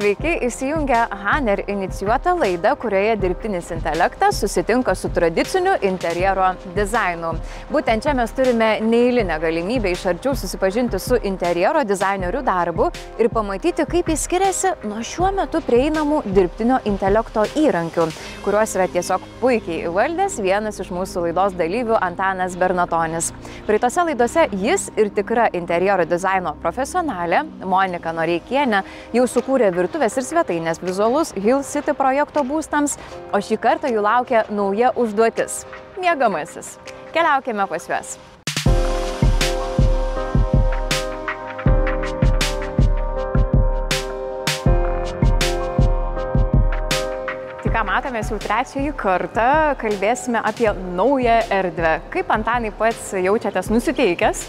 Sveiki, įsijungę Haner inicijuotą laidą, kurioje dirbtinis intelektas susitinka su tradiciniu interjero dizainu. Būtent čia mes turime neeilinę galimybę iš arčiau susipažinti su interjero dizainerių darbu ir pamatyti, kaip jis skiriasi nuo šiuo metu prieinamų dirbtinio intelekto įrankių, kuriuos yra tiesiog puikiai įvaldęs vienas iš mūsų laidos dalyvių Antanas Bernatonis. Praeitose laidose jis ir tikra interjero dizaino profesionalė Monika Noreikienė jau sukūrė virtuvės ir svetainės vizualus Hill City projekto būstams, o šį kartą jų laukia nauja užduotis – miegamasis. Keliaukime pas juos. Tai ką matomės jau trečiąjį kartą, kalbėsime apie naują erdvę. Kaip, Antanai, pats jaučiatės nusiteikęs?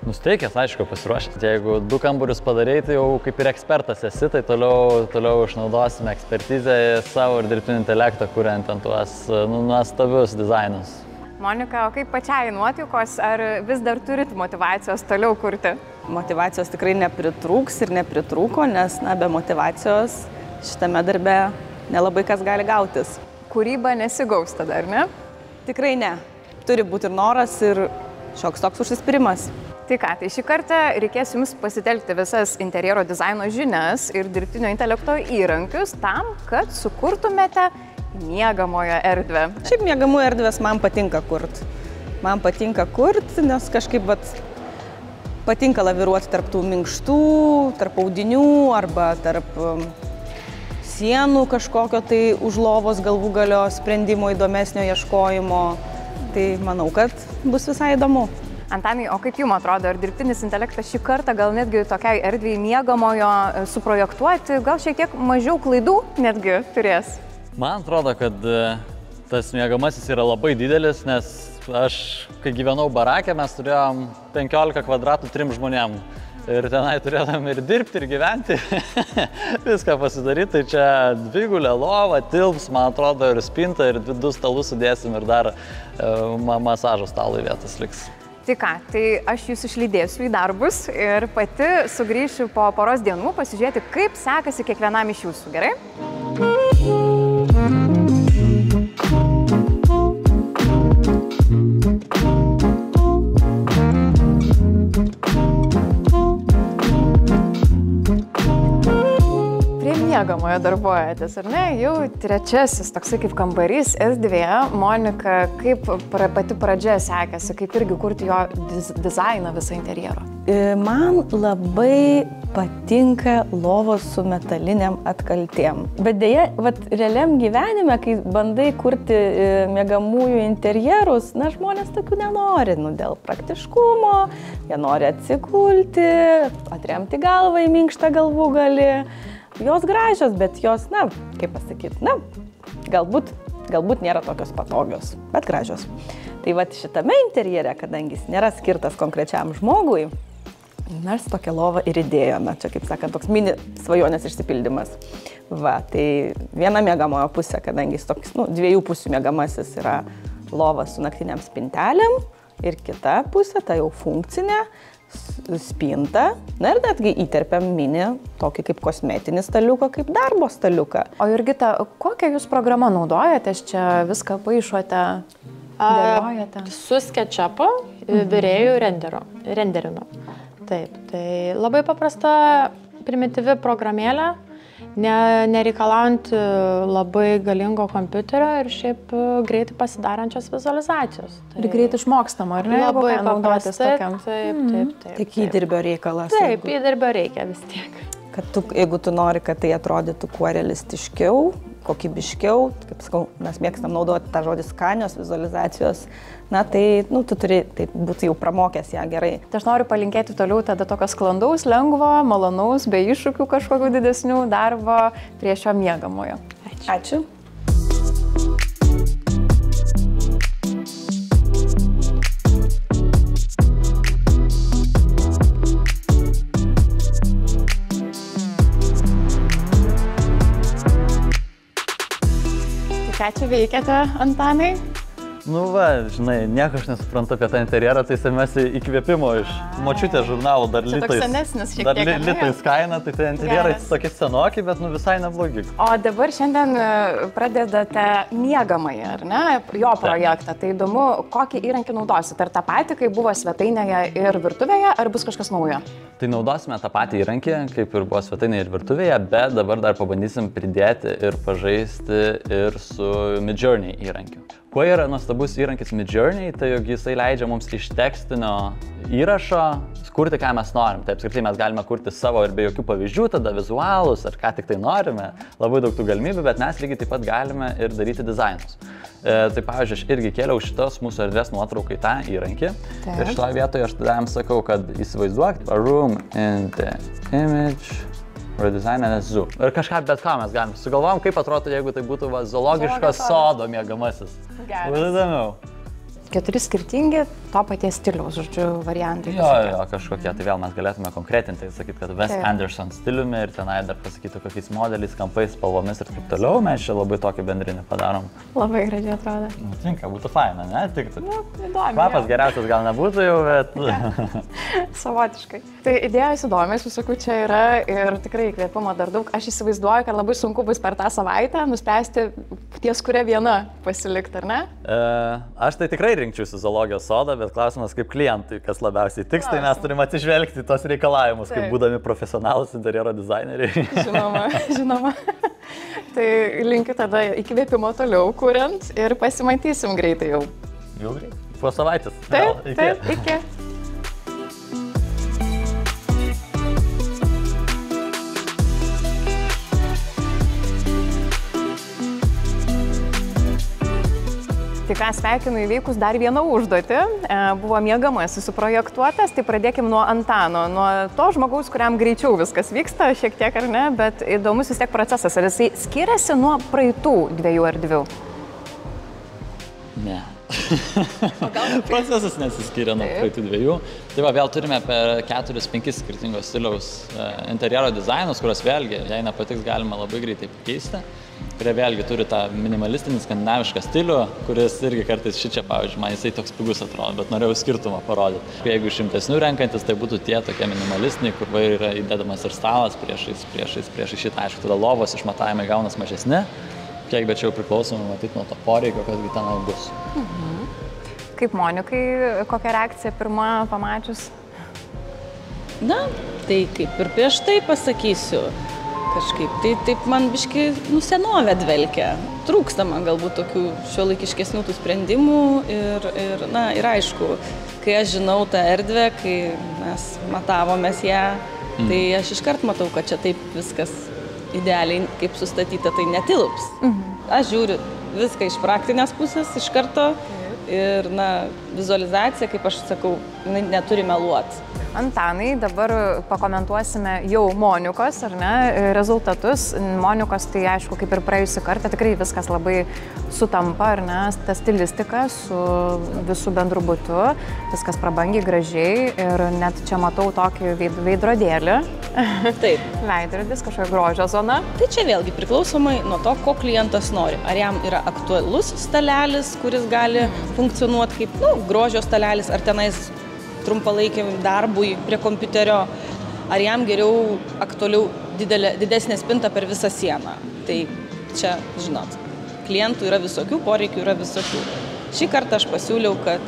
Nusteikęs, aišku, pasiruošęs. Jeigu 2 kambarius padarai, tai jau kaip ir ekspertas esi, tai toliau išnaudosime ekspertizę savo ir dirbtinį intelektą, kuriant ant tuos nuostabius dizainus. Monika, o kaip pačiai nuotaikos, ar vis dar turit motyvacijos toliau kurti? Motyvacijos tikrai nepritrūks ir nepritrūko, nes be motyvacijos šitame darbe nelabai kas gali gautis. Kūryba nesigaus tada, ar ne? Tikrai ne. Turi būti ir noras, ir šioks toks užsispyrimas. Tai ką, tai šį kartą reikės jums pasitelkti visas interjero dizaino žinias ir dirbtinio intelekto įrankius tam, kad sukurtumėte miegamojo erdvę. Šiaip miegamųjų erdvės man patinka kurti. Man patinka kurti, nes kažkaip patinka laviruoti tarp tų minkštų, tarp audinių arba tarp sienų kažkokio tai už lovos galvūgalio sprendimo įdomesnio ieškojimo. Tai manau, kad bus visai įdomu. Antanai, o kaip jums atrodo, ar dirbtinis intelektas šį kartą gal netgi tokiai erdvei miegamojo suprojektuoti, gal šiek tiek mažiau klaidų netgi turės? Man atrodo, kad tas miegamasis yra labai didelis, nes aš, kai gyvenau barake, mes turėjom 15 kvadratų 3 žmonėm. Ir tenai turėtum ir dirbti, ir gyventi, viską pasidaryti. Tai čia dvigulė lova, tilps, man atrodo, ir spinta, ir 2 stalus sudėsim, ir dar masažo stalui vietas liks. Tai ką, tai aš jūs išlydėsiu į darbus ir pati sugrįšiu po poros dienų pasižiūrėti, kaip sekasi kiekvienam iš jūsų, gerai? Miegamoje darbuojatės, ar ne? Jau trečiasis toksai kaip kambarys erdvė. Monika, kaip pati pradžia sekėsi, kaip irgi kurti jo dizainą visą interjero? Man labai patinka lovos su metaliniam atkaltėm. Bet dėja, realiam gyvenime, kai bandai kurti miegamųjų interjerus, žmonės tokių nenori, dėl praktiškumo, jie nori atsikulti, atremti galvą į minkštą galvūgalį. Jos gražios, bet jos, kaip pasakyti, galbūt nėra tokios patogios, bet gražios. Tai šitame interjere, kadangi jis nėra skirtas konkrečiam žmogui, mes tokią lovą ir įdėjome. Čia, kaip sakant, toks mini svajonės išsipildymas. Tai viena miegamojo pusė, kadangi jis toks, 2 pusių miegamasis yra lova su naktiniam spintelėm ir kita pusė, tai jau funkcinė, spinta, ir netgi įterpiam mini tokį kaip kosmetinį staliuką, kaip darbo staliuką. O Jurgita, kokią jūs programą naudojatės čia, viską paišote, dėliojate? Su SketchUp virėjų renderinu. Taip, tai labai paprasta, primityvi programėlė, nereikalaujant labai galingo kompiuterio ir šiaip greitai pasidarančios vizualizacijos. Ir greitai išmokstama, ar ne? Labai paprastai. Taip. Tik įdirbio reikalas. Taip, įdirbio reikia vis tiek. Kad jeigu tu nori, kad tai atrodytų kuo realistiškiau, kokybiškiau, kaip sakau, mes mėgstam naudoti tą žodį skanios vizualizacijos, tai tu turi būti jau pramokęs ją gerai. Tai aš noriu palinkėti toliau tada tokio sklandaus, lengvo, malonaus, be iššūkių kažkokių didesnių darbo prie šio miegamojo. Ačiū. Ką čia veikiate, Antanai? Nu va, žinai, nieko aš nesuprantu apie tą interjerą, tai semiasi įkvėpimo iš močiutės žurnalų, dar Čia toks senesnis šiek tiek, ar ne? litais kaina, tai tie interjerai tokie senoki, bet nu visai neblogi. O dabar šiandien pradedate miegamąjį, ar ne, jo projektą. Tai įdomu, kokį įrankį naudosit. Ar tą patį, kai buvo svetainėje ir virtuvėje, ar bus kažkas naujo? Tai naudosime tą patį įrankį, kaip ir buvo svetainėje ir virtuvėje, bet dabar dar pabandysim pridėti ir pažaisti ir su Midjourney įrankiu. Kuo yra nuostabus įrankis Midjourney, tai jog jisai leidžia mums iš tekstinio įrašo kurti, ką mes norim. Tai apskritai mes galime kurti savo ir be jokių pavyzdžių, tada vizualus ar ką tik tai norime. Labai daug tų galimybių, bet mes lygiai taip pat galime ir daryti dizainus. Tai pavyzdžiui, aš irgi kėliau šitos mūsų erdvės nuotraukai tą įrankį. Taip. Ir šitoje vietoje aš tada jam sakau, kad įsivaizduok, a room in the image. Redesign and zoo. Ir kažką bet ką mes galim. Sugalvojom, kaip atrodo, jeigu tai būtų zoologiškas sodo miegamasis. Būtų įdomiau. 4 skirtingi to paties stiliaus, žodžiu, variantai. Jo, kažkokie. Tai vėl mes galėtume konkretinti, sakyti, kad Wes Anderson stiliumi ir tenai dar pasakyti, kokiais modeliais, kampais, spalvomis ir taip toliau. Mes čia labai tokį bendrinį padarom. Labai gražiai atrodo. Tinka, būtų faina, ne? Tiktų. Nu, įdomi. Kvapas geriausias gal nebūtų jau, bet... Savotiškai. Tai idėjos įdomios, visokių čia yra ir tikrai įkvėpimo dar daug. Aš įsivaizduoju, kad labai sunku bus per tą savaitę nuspręsti, ties kuria viena pasilikti, ar ne? Aš tai tikrai rinkčiausi zoologijos sodą, bet klausimas kaip klientui, kas labiausiai tiks, tai mes turime atsižvelgti tos reikalavimus, kaip būdami profesionalūs interjero dizaineriai. Žinoma. Tai linkiu tada įkvėpimo toliau kuriant ir pasimatysim greitai jau. Jau greitai. Po savaitės. Taip, iki. Tai ką, sveikinu įveikus dar vieną užduotį. Buvo miegamasis suprojektuotas, tai pradėkim nuo Antano, nuo to žmogaus, kuriam greičiau viskas vyksta, šiek tiek ar ne, bet įdomus vis tiek procesas. Ar jisai skiriasi nuo praeitų 2 erdvių? Ne. Procesas nesiskiria nuo praeitų 2. Tai va, vėl turime per 4-5 skirtingos stiliaus interjero dizainus, kurios vėlgi, jei nepatiks, galima labai greitai pakeisti. Kurie vėlgi turi tą minimalistinį skandinavišką stilių, kuris irgi kartais šičia, pavyzdžiui, man jisai toks pigus atrodo, bet norėjau skirtumą parodyti. Jeigu iš rimtesnių renkantis, tai būtų tie tokie minimalistiniai, kur yra įdedamas ir stalas priešais šitą, aišku, tada lovos išmatavimai gaunas mažesni, kiek bet čia jau priklausomai matyti nuo to poreikio, kasgi tenai bus. Kaip Monikai, kokia reakcija pirma pamačius? Na, tai kaip ir prieš tai pasakysiu. Kažkaip, tai taip man biški senovė dvelkia. Trūksta man galbūt tokių šiuolaikiškesnių tų sprendimų ir aišku, kai aš žinau tą erdvę, kai mes matavomės ją, tai aš iškart matau, kad čia taip viskas idealiai kaip sustatyta, tai netilps. Aš žiūriu viską iš praktinės pusės iš karto ir vizualizacija, kaip aš sakau, neturi meluoti. Antanai, dabar pakomentuosime jau Monikos, ar ne, rezultatus. Monikos, tai aišku, kaip ir praėjusį kartą, tikrai viskas labai sutampa, ar ne, ta stilistika su visų bendru butu, viskas prabangiai, gražiai ir net čia matau tokį veidrodėlį. Taip. Veidrodis, kažkokia grožio zona. Tai čia vėlgi priklausomai nuo to, ko klientas nori. Ar jam yra aktualus stalelis, kuris gali funkcionuoti kaip, grožio stalelis, ar tenais trumpalaikiam darbui prie kompiuterio, ar jam geriau aktualiau didesnė spinta per visą sieną. Tai čia, žinot, klientų yra visokių, poreikių yra visokių. Šį kartą aš pasiūliau, kad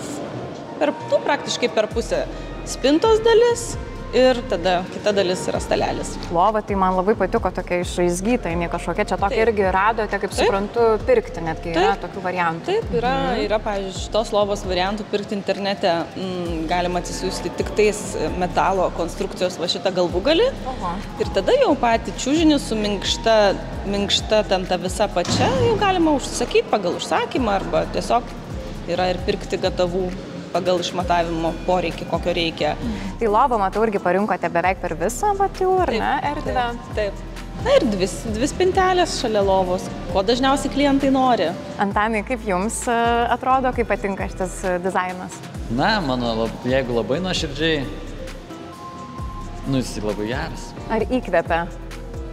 praktiškai per pusę spintos dalis ir tada kita dalis yra stalelis. Lova, tai man labai patiko tokia išraizgyta, jinai kažkokia čia tokia irgi radote, kaip suprantu, pirkti netgi yra tokių variantų. Taip, yra, pavyzdžiui, šitos lovos variantų pirkti internete galima atsisiųsti tik tais metalo konstrukcijos va šitą galvūgalį. Ir tada jau patį čiužinį su minkšta ten ta visa pačia jau galima užsakyti pagal užsakymą arba tiesiog yra ir pirkti gatavų pagal išmatavimo poreikį, kokio reikia. Tai lovą, matau, irgi parinkote beveik per visą, ar ne, erdvę? Taip. Na ir dvi spintelės šalia lovos, ko dažniausiai klientai nori. Antanai, kaip jums atrodo, kaip patinka šitas dizainas? Na, jeigu labai nuoširdžiai, jis labai geras. Ar įkvepia?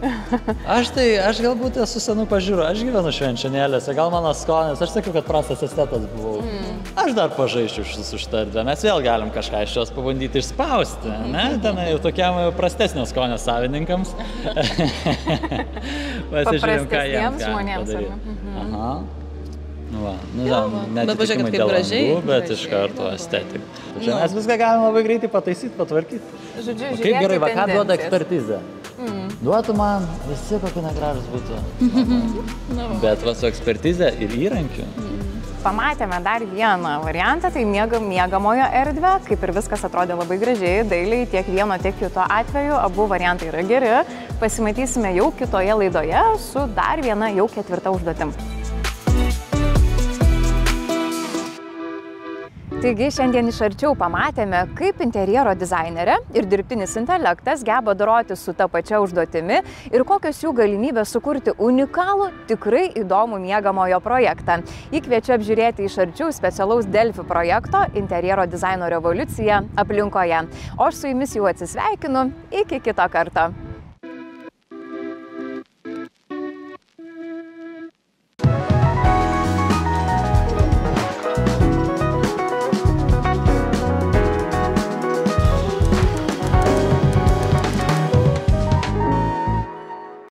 Aš galbūt esu senų pažiūrų, aš gyvenu švenčionėlėse, gal mano skonis, aš sakiau, kad prastas estetas buvau. Aš dar pažaiščiau su šitą erdvę, mes vėl galim kažką iš jos pabandyti išspausti, ne? Ten jau tokiam prastesnio skonio savininkams. Pasižiūrėjom, ką jiems padaryti. Aha. Nu va, netitikimai dėl langų, bet iš karto estetika. Čia mes viską galim labai greitai pataisyti, patvarkyti. Žodžiu, kaip gerai, va ką duoda ekspertizė? Duotų man visi kokie negražus būtų. Bet va su ekspertizė ir įrankiu. Pamatėme dar vieną variantą, tai miegamojo erdvę, kaip ir viskas atrodė labai gražiai, dailiai, tiek vieno, tiek kito atveju, abu variantai yra geri. Pasimatysime jau kitoje laidoje su dar viena jau 4. užduotim. Taigi šiandien iš arčiau pamatėme, kaip interjero dizainerė ir dirbtinis intelektas geba doroti su ta pačia užduotimi ir kokios jų galimybės sukurti unikalų, tikrai įdomų miegamojo projektą. Jį kviečiu apžiūrėti iš arčiau specialaus Delfi projekto Interjero dizaino revoliucija aplinkoje. O aš su jumis jau atsisveikinu, iki kito karto.